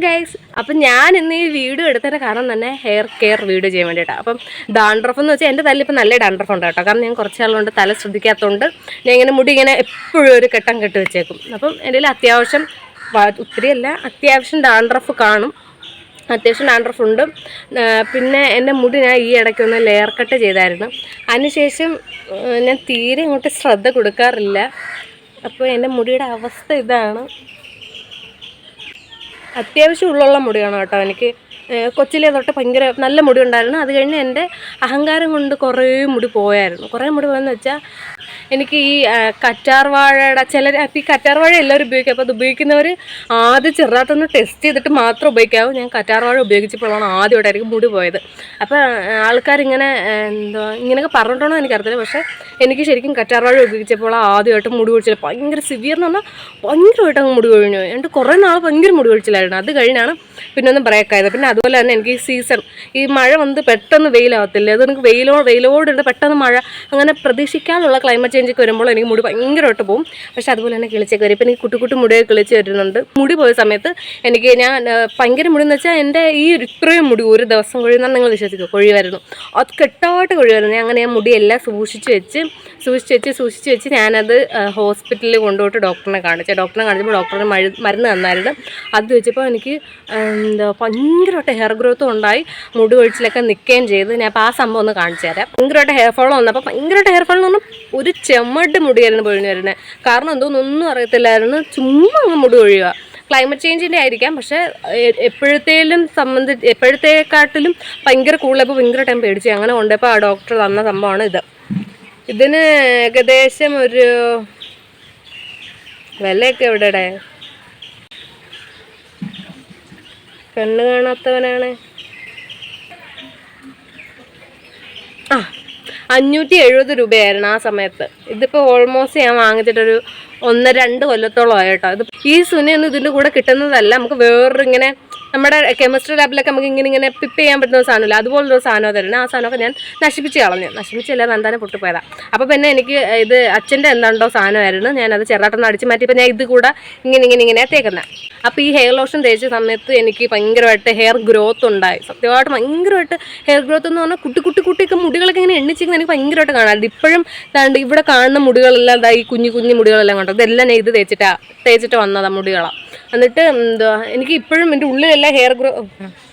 Guys, അപ്പം ഞാൻ ഇന്ന് ഈ വീഡിയോ എടുത്തതിൻ്റെ കാരണം തന്നെ ഹെയർ കെയർ വീഡിയോ ചെയ്യാൻ വേണ്ടിയിട്ടാണ്. അപ്പം ഡാൻഡ്രഫ് എന്ന് വെച്ചാൽ എൻ്റെ തലയിൽ ഇപ്പം നല്ല ഡാൻഡ്രഫ് ഉണ്ട് കേട്ടോ. കാരണം ഞാൻ കുറച്ച് നാളുകൊണ്ട് തല ശ്രദ്ധിക്കാത്തതുകൊണ്ട് ഞാൻ ഇങ്ങനെ മുടി ഇങ്ങനെ എപ്പോഴും ഒരു കെട്ടം കെട്ടി വെച്ചേക്കും. അപ്പം എൻ്റെ കയ്യിൽ അത്യാവശ്യം ഒത്തിരിയല്ല, അത്യാവശ്യം ഡാൻഡ്രഫ് കാണും, അത്യാവശ്യം ഡാൻഡ്രഫ് ഉണ്ട്. പിന്നെ എൻ്റെ മുടി ഞാൻ ഈ ഇടയ്ക്കൊന്ന് ലെയർ കട്ട് ചെയ്തായിരുന്നു. അതിനുശേഷം ഞാൻ തീരെ ഇങ്ങോട്ട് ശ്രദ്ധ കൊടുക്കാറില്ല. അപ്പോൾ എൻ്റെ മുടിയുടെ അവസ്ഥ ഇതാണ്. അത്യാവശ്യം ഉള്ളുള്ള മുടിയാണ് കേട്ടോ. എനിക്ക് കൊച്ചിലെ തൊട്ട് ഭയങ്കര നല്ല മുടി ഉണ്ടായിരുന്നു. അത് കഴിഞ്ഞ് എൻ്റെ അഹങ്കാരം കൊണ്ട് കുറേ മുടി പോയായിരുന്നു. കുറേ മുടി പോയെന്ന് വെച്ചാൽ എനിക്ക് ഈ കറ്റാർ വാഴയുടെ ചിലർ ഈ കറ്റാർ വാഴ എല്ലാവരും ഉപയോഗിക്കും. അപ്പോൾ അത് ഉപയോഗിക്കുന്നവർ ആദ്യം ചെറുതായിട്ടൊന്ന് ടെസ്റ്റ് ചെയ്തിട്ട് മാത്രം ഉപയോഗിക്കാവൂ. ഞാൻ കറ്റാർ വാഴ ഉപയോഗിച്ചപ്പോഴാണ് ആദ്യമായിട്ടായിരിക്കും മുടി പോയത്. അപ്പോൾ ആൾക്കാരിങ്ങനെ ഇങ്ങനെയൊക്കെ പറഞ്ഞിട്ടുണ്ടോ എനിക്കറിയില്ല. പക്ഷേ എനിക്ക് ശരിക്കും കറ്റാർ വാഴ ഉപയോഗിച്ചപ്പോൾ ആദ്യമായിട്ട് മുടി കൊഴിച്ചില്ല. ഭയങ്കര സിവിയർ എന്ന് പറഞ്ഞാൽ ഭയങ്കരമായിട്ട് അങ്ങ് മുടി കൊഴിഞ്ഞു. എന്നിട്ട് കുറേ നാൾ ഭയങ്കര മുടി കൊഴിച്ചിലായിരുന്നു. അത് കഴിഞ്ഞാണ് പിന്നെ ഒന്ന് ബ്രേക്കായത്. പിന്നെ അതുപോലെ തന്നെ എനിക്ക് ഈ സീസൺ ഈ മഴ വന്ന് പെട്ടെന്ന് വെയിലാവത്തില്ല. അത് എനിക്ക് വെയിലോടുണ്ട് പെട്ടെന്ന് മഴ, അങ്ങനെ പ്രതീക്ഷിക്കാനുള്ള ക്ലൈമറ്റ് ചേഞ്ചൊക്കെ വരുമ്പോൾ എനിക്ക് മുടി ഭയങ്കരമായിട്ട് പോകും. പക്ഷെ അതുപോലെ തന്നെ കിളിച്ചൊക്കെ വരും. ഇപ്പം എനിക്ക് കുട്ടി മുടിയൊക്കെ കിളിച്ച് വരുന്നുണ്ട്. മുടി പോയ സമയത്ത് എനിക്ക് ഞാൻ ഭയങ്കര മുടി എന്ന് വെച്ചാൽ എൻ്റെ ഈ ഇത്രയും മുടി ഒരു ദിവസം കൊഴിയുന്നാൽ നിങ്ങൾ വിശ്വസിക്കുക, കൊഴിയുമായിരുന്നു. അത് കെട്ടായിട്ട് കൊഴിയുമായിരുന്നു. അങ്ങനെ ഞാൻ മുടിയെല്ലാം സൂക്ഷിച്ച് വെച്ച് ഞാനത് ഹോസ്പിറ്റലിൽ കൊണ്ടുപോയിട്ട് ഡോക്ടറിനെ കാണിച്ചപ്പോൾ ഡോക്ടറിന് മരുന്ന് തന്നായിരുന്നു. അത് വെച്ചപ്പോൾ എനിക്ക് ഭയങ്കരമായിട്ട് ഹെയർ ഗ്രോത്തും ഉണ്ടായി, മുടി കൊഴിച്ചിലൊക്കെ നിൽക്കുകയും ചെയ്ത്. ഞാൻ അപ്പോൾ ആ സംഭവം ഒന്ന് കാണിച്ചു തരാം. ഭയങ്കരമായിട്ട് ഹെയർ ഫോൾ വന്നപ്പോൾ ഭയങ്കരമായിട്ട് ഹെയർ ഫോൾ എന്ന് പറഞ്ഞാൽ ഒരു ചെമ്മട്ട് മുടിയായിരുന്നു പൊഴിഞ്ഞു വരുന്നത്. കാരണം എന്തോന്നൊന്നും അറിയത്തില്ലായിരുന്നു, ചുമ്മാ അങ്ങ് മുടി കൊഴിയുക. ക്ലൈമറ്റ് ചേഞ്ചിൻ്റെ ആയിരിക്കാം. പക്ഷേ എപ്പോഴത്തേക്കാട്ടിലും ഭയങ്കര കൂടുതലപ്പോൾ ഭയങ്കര ടൈം പേടിച്ചു. അങ്ങനെ കൊണ്ടപ്പോൾ ആ ഡോക്ടർ തന്ന സംഭവമാണ് ഇത്. ഇതിന് ഏകദേശം ഒരു വിലയൊക്കെ എവിടെ, കണ്ണ് കാണാത്തവനാണ്. 570 രൂപയായിരുന്നു ആ സമയത്ത്. ഇതിപ്പോൾ ഓൾമോസ്റ്റ് ഞാൻ വാങ്ങിച്ചിട്ടൊരു 1-2 കൊല്ലത്തോളം ആയിട്ടോ. ഇത് ഈ സുനയൊന്നും ഇതിൻ്റെ കൂടെ കിട്ടുന്നതല്ല. നമുക്ക് വേറൊരു ഇങ്ങനെ നമ്മുടെ കെമിസ്ട്രി ലാബിലൊക്കെ നമുക്ക് ഇങ്ങനെ പിപ്പ് ചെയ്യാൻ പറ്റുന്ന സാധനമില്ല, അതുപോലൊരു സാധനം തരുന്നത്. ആ സാധനമൊക്കെ ഞാൻ നശിപ്പിച്ചില്ല, എന്തായാലും പൊട്ടിപ്പോയതാണ്. അപ്പോൾ പിന്നെ എനിക്ക് ഇത് അച്ഛൻ്റെ എന്താണ്ടോ സാധനമായിരുന്നു. ഞാനത് ചെറുതായിട്ടൊന്ന് അടിച്ച് മാറ്റിയപ്പോൾ ഞാൻ ഇത് കൂടെ ഇങ്ങനെ തേക്കുന്നത്. അപ്പോൾ ഈ ഹെയർ ലോഷൻ തേച്ച സമയത്ത് എനിക്ക് ഭയങ്കരമായിട്ട് ഹെയർ ഗ്രോത്ത് ഉണ്ടായി. സത്യമായിട്ട് ഭയങ്കരമായിട്ട് ഹെയർ ഗ്രോത്ത് എന്ന് പറഞ്ഞാൽ കുട്ടിയൊക്കെ മുടികളൊക്കെ ഇങ്ങനെ എണ്ണിച്ചിരിക്കുന്നത് എനിക്ക് ഭയങ്കരമായിട്ട് കാണാറുണ്ട്. ഇപ്പോഴും ഇവിടെ കാണുന്ന മുടികളെല്ലാം ഈ കുഞ്ഞു കുഞ്ഞു കണ്ടോ. ഇതെല്ലാം ഞാൻ ഇത് തേച്ചിട്ട് വന്നതാണ് മുടികളാണ്. എന്നിട്ട് എനിക്ക് ഇപ്പോഴും എൻ്റെ ഉള്ളിലെല്ലാം ഹെയർ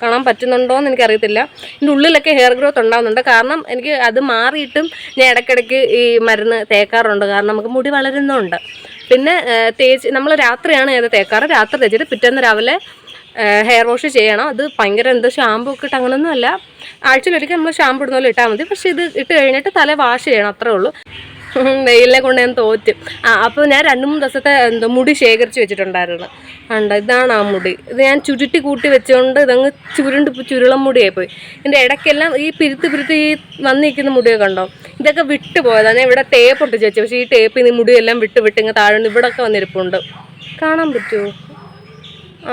കാണാൻ പറ്റുന്നുണ്ടോ എന്ന് എനിക്കറിയത്തില്ല. എൻ്റെ ഉള്ളിലൊക്കെ ഹെയർ ഗ്രോത്ത് ഉണ്ടാകുന്നുണ്ട്. കാരണം എനിക്ക് അത് മാറിയിട്ടും ഞാൻ ഇടയ്ക്കിടയ്ക്ക് ഈ മരുന്ന് തേക്കാറുണ്ട്. കാരണം നമുക്ക് മുടി വളരുന്നുണ്ട്. പിന്നെ നമ്മൾ രാത്രിയാണ് അത് തേക്കാറ്. രാത്രി തേച്ചിട്ട് പിറ്റേന്ന് രാവിലെ ഹെയർ വാഷ് ചെയ്യണം. അത് ഭയങ്കര ഷാമ്പു ഒക്കെ ഇട്ട് അങ്ങനെയൊന്നും അല്ല, ആഴ്ചയിലൊരിക്കൽ നമ്മൾ ഷാമ്പു ഇടുന്ന പോലെ ഇട്ടാൽ മതി. പക്ഷേ ഇത് ഇട്ട് കഴിഞ്ഞിട്ട് തല വാഷ് ചെയ്യണം, അത്രേ ഉള്ളൂ. വെയിലിനെ കൊണ്ട് ഞാൻ തോറ്റും. അപ്പോൾ ഞാൻ 2-3 ദിവസത്തെ മുടി ശേഖരിച്ച് വെച്ചിട്ടുണ്ടായിരുന്നു. ഇതാണ് ആ മുടി. ഇത് ഞാൻ ചുരുട്ടി കൂട്ടി വെച്ചുകൊണ്ട് ഇതങ്ങ് ചുരുളം മുടിയായിപ്പോയി. ഇതിൻ്റെ ഇടയ്ക്കെല്ലാം ഈ പിരുത്ത് ഈ വന്നിരിക്കുന്ന മുടിയൊക്കെ ഉണ്ടോ, ഇതൊക്കെ വിട്ടു പോയതാണ്. ഞാൻ ഇവിടെ ടേപ്പ് ഒട്ടിച്ച് വെച്ചു. പക്ഷേ ഈ ടേപ്പിൽ നിന്ന് മുടിയെല്ലാം വിട്ട് ഇങ്ങ് താഴെ ഇവിടെയൊക്കെ വന്നിരിപ്പുണ്ട്. കാണാൻ പറ്റുമോ?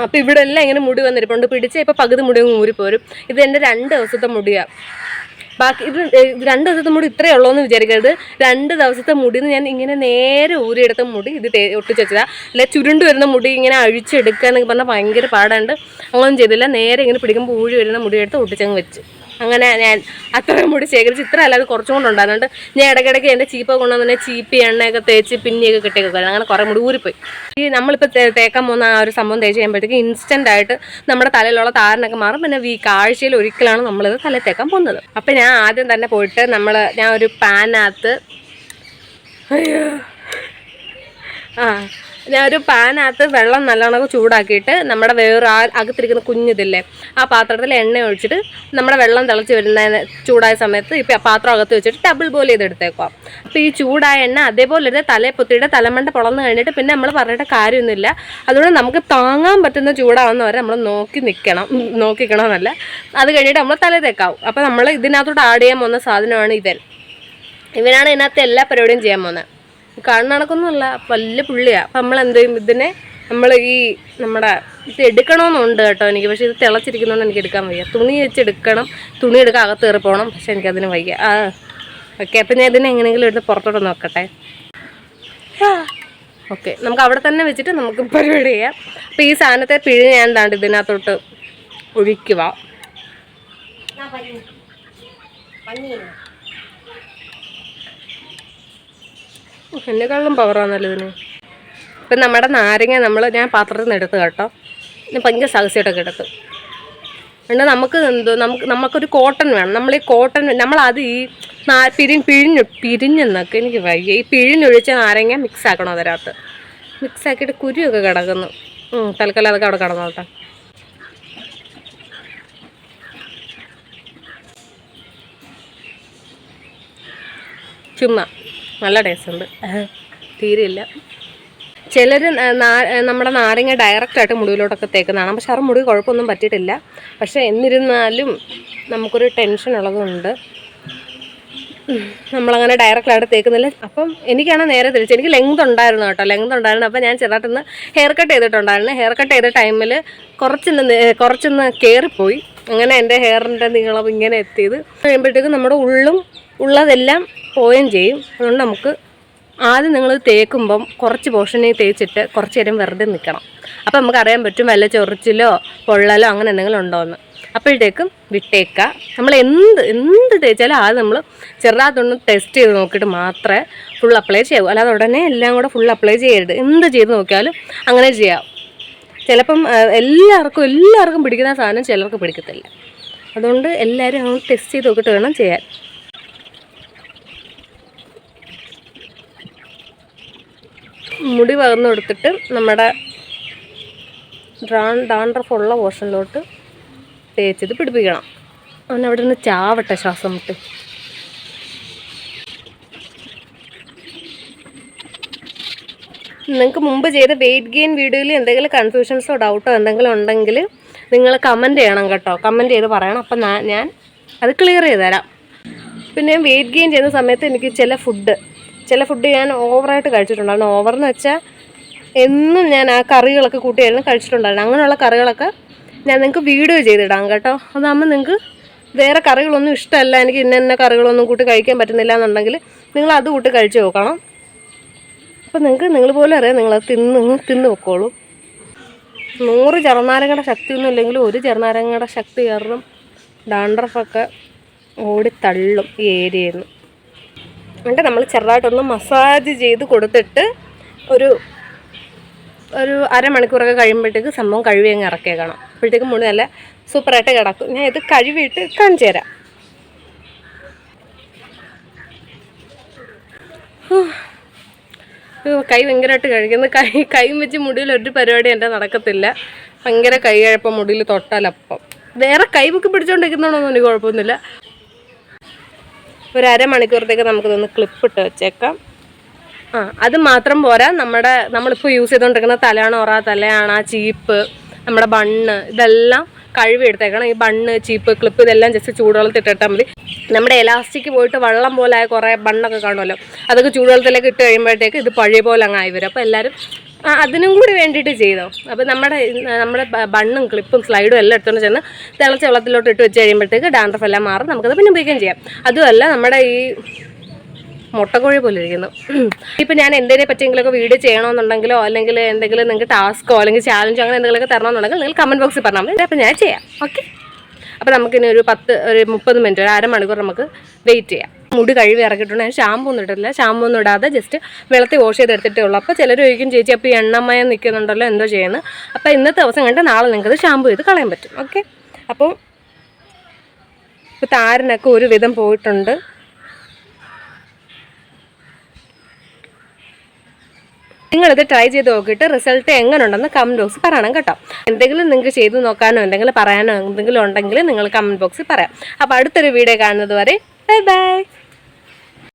അപ്പോൾ ഇവിടെ എല്ലാം ഇങ്ങനെ മുടി വന്നിരിപ്പുണ്ട്. പിടിച്ചാൽ ഇപ്പോൾ പകുതി മുടി അങ്ങ് ഊരിപ്പോരും. ഇത് എൻ്റെ 2 ദിവസത്തെ മുടിയാണ്. ബാക്കി ഇത് 2 ദിവസത്തെ മുടി ഇത്രയേ ഉള്ളൂ എന്ന് വിചാരിക്കരുത്. 2 ദിവസത്തെ മുടിന്ന് ഞാൻ ഇങ്ങനെ നേരെ ഊരിയെടുത്ത മുടി ഇത് ഒട്ടിച്ച് വെച്ചതാണ്. അല്ലെ ചുരുണ്ട് വരുന്ന മുടി ഇങ്ങനെ അഴിച്ചെടുക്കുക എന്നൊക്കെ പറഞ്ഞാൽ ഭയങ്കര പാടാണ്ട്. അങ്ങനൊന്നും ചെയ്തില്ല. നേരെ ഇങ്ങനെ പിടിക്കുമ്പോൾ ഊഴി വരുന്ന മുടിയെടുത്ത് ഒട്ടിച്ചങ്ങ് വെച്ച്. അങ്ങനെ ഞാൻ അത്രയും മുടി ശേഖരിച്ച് ഇത്ര അല്ലാതെ കുറച്ചും കൊണ്ട് ഉണ്ടാകുന്നുണ്ട്. ഞാൻ ഇടയ്ക്കിടയ്ക്ക് എൻ്റെ ചീപ്പൊക്കെ കൊണ്ടുവന്ന് ചീപ്പി എണ്ണയൊക്കെ തേച്ച് പിന്നിയൊക്കെ കെട്ടിയൊക്കെ അങ്ങനെ കുറേ മുടി ഊരിപ്പോയി. ഈ നമ്മളിപ്പോൾ തേക്കാൻ പോകുന്ന ആ ഒരു സംഭവം തേച്ച് കഴിയുമ്പോഴത്തേക്ക് ഇൻസ്റ്റൻ്റ് ആയിട്ട് നമ്മുടെ തലയിലുള്ള താരനൊക്കെ മാറും. പിന്നെ ആഴ്ചയിൽ ഒരിക്കലാണ് നമ്മളിത് തലയിൽ തേക്കാൻ പോകുന്നത്. അപ്പം ഞാൻ ആദ്യം തന്നെ പോയിട്ട് ഞാൻ ഒരു പാനകത്ത് ഞാനൊരു പാനകത്ത് വെള്ളം നല്ലോണം ചൂടാക്കിയിട്ട് നമ്മുടെ വേറെ അകത്തിരിക്കുന്ന കുഞ്ഞിതില്ലേ ആ പാത്രത്തിൽ എണ്ണ ഒഴിച്ചിട്ട് നമ്മുടെ വെള്ളം തിളച്ച് വരുന്ന ചൂടായ സമയത്ത് ഇപ്പോൾ ആ പാത്രം അകത്ത് വെച്ചിട്ട് ഡബിൾ ബോയിൽ ചെയ്തെടുത്തേക്കാം. അപ്പോൾ ഈ ചൂടായ എണ്ണ അതേപോലെ തന്നെ തലയെ പൊത്തിയിട്ട് തലമണ്ട പൊളന്ന് കഴിഞ്ഞിട്ട് പിന്നെ നമ്മൾ പറഞ്ഞിട്ട് കാര്യമൊന്നുമില്ല. അതുകൊണ്ട് നമുക്ക് താങ്ങാൻ പറ്റുന്ന ചൂടാവുന്ന വരെ നമ്മൾ നോക്കിക്കണമെന്നല്ല. അത് കഴിഞ്ഞിട്ട് നമ്മൾ തല തേക്കാവും. അപ്പോൾ നമ്മൾ ഇതിനകത്തോട്ട് ആഡ് ചെയ്യാൻ പോകുന്ന സാധനമാണ് ഇവനാണ് ഇതിനകത്ത് എല്ലാ പരിപാടിയും ചെയ്യാൻ പോകുന്നത്. കണ്ണടക്കൊന്നുമല്ല, വലിയ പുള്ളിയാണ്. അപ്പം നമ്മൾ എന്ത് ചെയ്യും, ഇതിനെ നമ്മൾ നമ്മുടെ ഇത് എടുക്കണമെന്നുണ്ട് കേട്ടോ എനിക്ക്. പക്ഷേ ഇത് തിളച്ചിരിക്കുന്നതുകൊണ്ട് എനിക്ക് എടുക്കാൻ വയ്യ. തുണി വെച്ചെടുക്കണം, തുണി എടുക്കാൻ അകത്ത് കയറി പോകണം. പക്ഷെ എനിക്കതിന് വയ്യ. ഓക്കെ, അപ്പം ഞാൻ ഇതിനെ എങ്ങനെയെങ്കിലും എടുത്ത് പുറത്തോട്ട് നോക്കട്ടെ. ഓക്കെ, നമുക്ക് അവിടെ തന്നെ വെച്ചിട്ട് നമുക്ക് പരിപാടി ചെയ്യാം. അപ്പോൾ ഈ സാധനത്തെ പിഴിഞ്ഞ് ഞാൻ താണ്ട് ഇതിനകത്തോട്ട് ഒഴിക്കുക. എന്നെക്കാളും പവറാണല്ലോ ഇതിന്. ഇപ്പം നമ്മുടെ നാരങ്ങ ഞാൻ പാത്രത്തിൽ നിന്ന് എടുത്ത് കേട്ടോ, ഭയങ്കര സാഹസ്യമായിട്ടൊക്കെ എടുത്ത്. എന്നിട്ട് നമുക്കൊരു കോട്ടൺ വേണം. നമ്മൾ ഈ കോട്ടൺ നമ്മളത് ഈ പിരിഞ്ഞെന്നൊക്കെ എനിക്ക് വയ്യ. ഈ പിഴിഞ്ഞൊഴിച്ച നാരങ്ങ മിക്സ് ആക്കണം അതിനകത്ത്. മിക്സ് ആക്കിയിട്ട് കുരുവൊക്കെ കിടക്കുന്നു. തൽക്കാലം അതൊക്കെ അവിടെ കിടന്നോട്ടെ. ചുമ്മാ നല്ല ടേസ്റ്റ് ഉണ്ട്, തീരെയില്ല. ചിലർ നമ്മുടെ നാരങ്ങ ഡയറക്റ്റായിട്ട് മുടിയിലോട്ടൊക്കെ തേക്കുന്നതാണ്. പക്ഷെ ആ മുടി കുഴപ്പമൊന്നും പറ്റിയിട്ടില്ല. പക്ഷേ എന്നിരുന്നാലും നമുക്കൊരു ടെൻഷൻ ഉള്ളതുകൊണ്ട് നമ്മളങ്ങനെ ഡയറക്റ്റായിട്ട് തേക്കുന്നില്ല. അപ്പം എനിക്കാണ് നേരെ തിരിച്ച്. എനിക്ക് ലെങ്ത് ഉണ്ടായിരുന്നു കേട്ടോ, ലെങ്ത് ഉണ്ടായിരുന്നു. അപ്പോൾ ഞാൻ ചെറുതായിട്ടൊന്ന് ഹെയർ കട്ട് ചെയ്തിട്ടുണ്ടായിരുന്നു. ഹെയർ കട്ട് ചെയ്ത ടൈമിൽ കുറച്ചൊന്ന് കയറിപ്പോയി. അങ്ങനെ എൻ്റെ ഹെയറിൻ്റെ നീളം ഇങ്ങനെ എത്തിയത് കഴിയുമ്പോഴത്തേക്കും നമ്മുടെ ഉള്ളതെല്ലാം പോവുകയും ചെയ്യും. അതുകൊണ്ട് നമുക്ക് ആദ്യം നിങ്ങൾ തേക്കുമ്പം കുറച്ച് പോർഷനിൽ തേച്ചിട്ട് കുറച്ച് നേരം വെറുതെ നിൽക്കണം. അപ്പോൾ നമുക്ക് അറിയാൻ പറ്റും വല്ല ചൊറിച്ചിലോ പൊള്ളലോ അങ്ങനെ എന്തെങ്കിലും ഉണ്ടോയെന്ന്. അപ്പോഴത്തേക്കും വിട്ടേക്കുക. നമ്മൾ എന്ത് തേച്ചാലും ആദ്യം നമ്മൾ ചെറുതായിട്ടൊന്ന് ടെസ്റ്റ് ചെയ്ത് നോക്കിയിട്ട് മാത്രമേ ഫുൾ അപ്ലൈ ചെയ്യൂ. അല്ലാതെ ഉടനെ എല്ലാം കൂടെ ഫുൾ അപ്ലൈ ചെയ്യരുത്. എന്ത് ചെയ്ത് നോക്കിയാലും അങ്ങനെ ചെയ്യാം. ചിലപ്പം എല്ലാവർക്കും പിടിക്കുന്ന സാധനം ചിലർക്ക് പിടിക്കത്തില്ല. അതുകൊണ്ട് എല്ലാവരും അങ്ങനെ ടെസ്റ്റ് ചെയ്ത് നോക്കിയിട്ട് വേണം ചെയ്യാൻ. മുടി പകർന്നു കൊടുത്തിട്ട് നമ്മുടെ ഡാൻഡ്രഫുള്ള പോർഷനിലോട്ട് തേച്ചത് പിടിപ്പിക്കണം. അവൻ അവിടെ നിന്ന് ചാവട്ടെ ശ്വാസം വിട്ട്. നിങ്ങൾക്ക് മുമ്പ് ചെയ്ത വെയിറ്റ് ഗെയിൻ വീഡിയോയിൽ എന്തെങ്കിലും കൺഫ്യൂഷൻസോ ഡൗട്ടോ എന്തെങ്കിലും ഉണ്ടെങ്കിൽ നിങ്ങൾ കമൻറ്റ് ചെയ്യണം കേട്ടോ. കമൻറ്റ് ചെയ്ത് പറയണം. അപ്പം ഞാൻ അത് ക്ലിയർ ചെയ്ത് തരാം. പിന്നെ വെയിറ്റ് ഗെയിൻ ചെയ്യുന്ന സമയത്ത് എനിക്ക് ചില ഫുഡ് ഞാൻ ഓവറായിട്ട് കഴിച്ചിട്ടുണ്ടായിരുന്നു. ഓവറെന്ന് വെച്ചാൽ എന്നും ഞാൻ ആ കറികളൊക്കെ കൂട്ടിയായിരുന്നു കഴിച്ചിട്ടുണ്ടായിരുന്നു. അങ്ങനെയുള്ള കറികളൊക്കെ ഞാൻ നിങ്ങൾക്ക് വീഡിയോ ചെയ്തിടാം കേട്ടോ. അതാകുമ്പോൾ നിങ്ങൾക്ക് വേറെ കറികളൊന്നും ഇഷ്ടമല്ല, എനിക്ക് ഇന്ന കറികളൊന്നും കൂട്ടി കഴിക്കാൻ പറ്റുന്നില്ല എന്നുണ്ടെങ്കിൽ നിങ്ങൾ അത് കൂട്ടി കഴിച്ച് നോക്കണം. അപ്പോൾ നിങ്ങൾ പോലും അറിയാം, നിങ്ങളത് തിന്ന് വെക്കോളൂ. 100 ചെറുനാരങ്ങയുടെ ശക്തിയൊന്നും ഇല്ലെങ്കിലും 1 ചെറുനാരങ്ങയുടെ ശക്തി കാരണം ഡാൻഡ്രഫൊക്കെ ഓടിത്തള്ളും ഈ ഏരിയയിൽ നിന്ന്. എന്നിട്ട് നമ്മൾ ചെറുതായിട്ടൊന്ന് മസാജ് ചെയ്ത് കൊടുത്തിട്ട് ഒരു അരമണിക്കൂറൊക്കെ കഴിയുമ്പോഴത്തേക്ക് സംഭവം കഴുകി അങ്ങ് ഇറക്കിയേക്കണം. അപ്പോഴത്തേക്കും മുടി നല്ല സൂപ്പറായിട്ട് കിടക്കും. ഞാൻ ഇത് കഴുകിയിട്ട് കാണിച്ചു തരാം. കൈ ഭയങ്കരമായിട്ട് കഴിക്കുന്നു. കൈയും വെച്ച് മുടിയിൽ ഒരു പരിപാടി എൻ്റെ നടക്കത്തില്ല. ഭയങ്കര കൈ കഴപ്പം മുടിയിൽ തൊട്ടാലപ്പം. വേറെ കൈവൊക്കെ പിടിച്ചുകൊണ്ടിരിക്കുന്നതാണോന്നും എനിക്ക് കുഴപ്പമൊന്നുമില്ല. ഒരു അരമണിക്കൂറത്തേക്ക് നമുക്കിതൊന്ന് ക്ലിപ്പിട്ട് വെച്ചേക്കാം. അത് മാത്രം പോരാ, നമ്മളിപ്പോൾ യൂസ് ചെയ്തുകൊണ്ടിരിക്കുന്ന തലയാണ ചീപ്പ്, നമ്മുടെ ബണ്ണ്, ഇതെല്ലാം കഴുകി എടുത്തേക്കണം. ഈ ബണ്ണ്, ചീപ്പ്, ക്ലിപ്പ് ഇതെല്ലാം ജസ്റ്റ് ചൂടുവെള്ളത്തിട്ടിട്ടാൽ മതി. നമ്മുടെ എലാസ്റ്റിക് പോയിട്ട് വെള്ളം പോലായ കുറേ ബണ്ണൊക്കെ കാണുമല്ലോ, അതൊക്കെ ചൂടുവെള്ളത്തിലേക്ക് ഇട്ട് കഴിയുമ്പോഴത്തേക്ക് ഇത് പഴയ പോലെ അങ്ങ് ആയി വരും. അപ്പോൾ എല്ലാവരും അതിനും കൂടി വേണ്ടിയിട്ട് ചെയ്തോ. അപ്പോൾ നമ്മുടെ ബണ്ണും ക്ലിപ്പും സ്ലൈഡും എല്ലാം എടുത്തുകൊണ്ട് ചെന്ന് തിളച്ച വെള്ളത്തിലോട്ട് ഇട്ട് വെച്ച് കഴിയുമ്പോഴത്തേക്ക് ഡാൻഡ്രഫ് എല്ലാം മാറും. നമുക്കത് പിന്നെ ഉപയോഗിക്കുകയും ചെയ്യാം. അതുമല്ല, നമ്മുടെ ഈ മുട്ടക്കോഴി പോലെ ഇരിക്കുന്നു. ഇപ്പം ഞാൻ എന്തിനെ പറ്റിയെങ്കിലൊക്കെ വീഡിയോ ചെയ്യണമെന്നുണ്ടെങ്കിലോ അല്ലെങ്കിൽ എന്തെങ്കിലും നിങ്ങൾക്ക് ടാസ്കോ അല്ലെങ്കിൽ ചാലഞ്ചോ അങ്ങനെ എന്തെങ്കിലുമൊക്കെ തരണമെന്നുണ്ടെങ്കിൽ നിങ്ങൾ കമൻറ്റ് ബോക്സിൽ പറഞ്ഞാൽ മതി. അപ്പോൾ ഞാൻ ചെയ്യാം. ഓക്കെ, അപ്പോൾ നമുക്കിനി ഒരു 30 മിനിറ്റ്, ഒരു അരമണിക്കൂർ നമുക്ക് വെയിറ്റ് ചെയ്യാം. മുടി കഴുകി ഇറക്കിയിട്ടുണ്ട്. ഞാൻ ഷാമ്പൂ ഒന്നും ഇട്ടിട്ടില്ല. ഷാമ്പൂ ഒന്നും ഇടാതെ ജസ്റ്റ് വെള്ളത്തിൽ വാഷ് ചെയ്തെടുത്തിട്ടേ ഉള്ളൂ. അപ്പോൾ ചിലർ ചോദിക്കും, ചേച്ചി അപ്പോൾ ഈ എണ്ണമയം നിൽക്കുന്നുണ്ടല്ലോ, എന്തോ ചെയ്യുന്നത്? അപ്പോൾ ഇന്നത്തെ ദിവസം കണ്ട് നാളെ നിങ്ങൾക്കത് ഷാമ്പൂ ചെയ്ത് കളയാൻ പറ്റും. ഓക്കെ, അപ്പോൾ ഇപ്പോൾ താരനൊക്കെ ഒരു വിധം പോയിട്ടുണ്ട്. നിങ്ങളിത് ട്രൈ ചെയ്ത് നോക്കിയിട്ട് റിസൾട്ട് എങ്ങനെ ഉണ്ടെന്ന് കമൻറ്റ് ബോക്സിൽ പറയണം കേട്ടോ. എന്തെങ്കിലും നിങ്ങൾക്ക് ചെയ്ത് നോക്കാനോ എന്തെങ്കിലും പറയാനോ എന്തെങ്കിലും ഉണ്ടെങ്കിൽ നിങ്ങൾ കമൻറ്റ് ബോക്സിൽ പറയാം. അപ്പോൾ അടുത്തൊരു വീഡിയോ കാണുന്നത് വരെ ബൈ ബൈ.